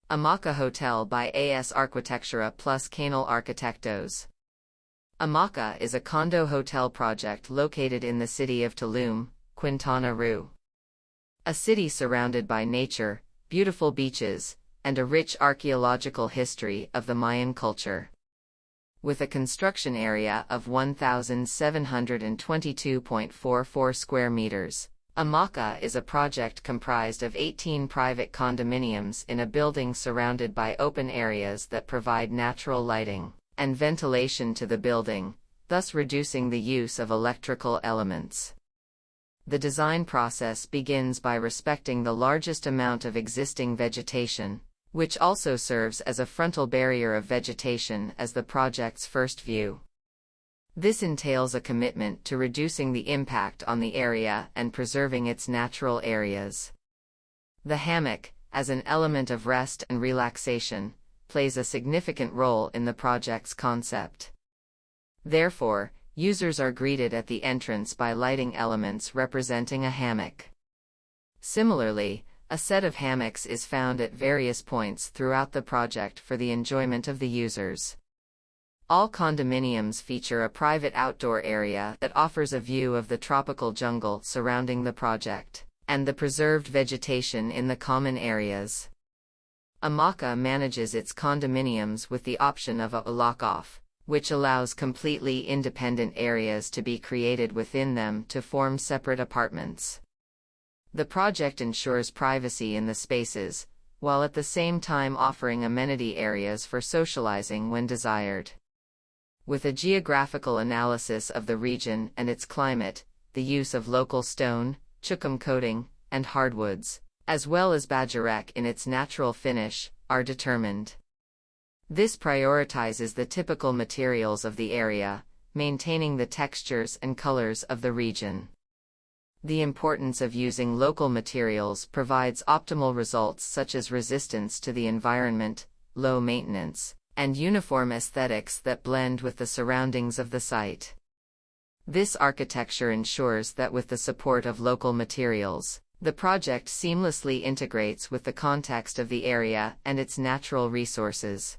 Amaka Hotel by AS Arquitectura Quesnel arquitectos. Amaka is a condo hotel project located in the city of Tulum, Quintana Roo. A city surrounded by nature, beautiful beaches, and a rich archaeological history of the Mayan culture. With a construction area of 1,722.44 square meters, Amaka is a project comprised of 18 private condominiums in a building surrounded by open areas that provide natural lighting and ventilation to the building, thus reducing the use of electrical elements. The design process begins by respecting the largest amount of existing vegetation, which also serves as a frontal barrier of vegetation as the project's first view. This entails a commitment to reducing the impact on the area and preserving its natural areas. The hammock, as an element of rest and relaxation, plays a significant role in the project's concept. Therefore, users are greeted at the entrance by lighting elements representing a hammock. Similarly, a set of hammocks is found at various points throughout the project for the enjoyment of the users. All condominiums feature a private outdoor area that offers a view of the tropical jungle surrounding the project, and the preserved vegetation in the common areas. Amaka manages its condominiums with the option of a lock-off, which allows completely independent areas to be created within them to form separate apartments. The project ensures privacy in the spaces, while at the same time offering amenity areas for socializing when desired. With a geographical analysis of the region and its climate, the use of local stone, chukum coating, and hardwoods, as well as bajarek in its natural finish, are determined. This prioritizes the typical materials of the area, maintaining the textures and colors of the region. The importance of using local materials provides optimal results such as resistance to the environment, low maintenance, and uniform aesthetics that blend with the surroundings of the site. This architecture ensures that with the support of local materials, the project seamlessly integrates with the context of the area and its natural resources.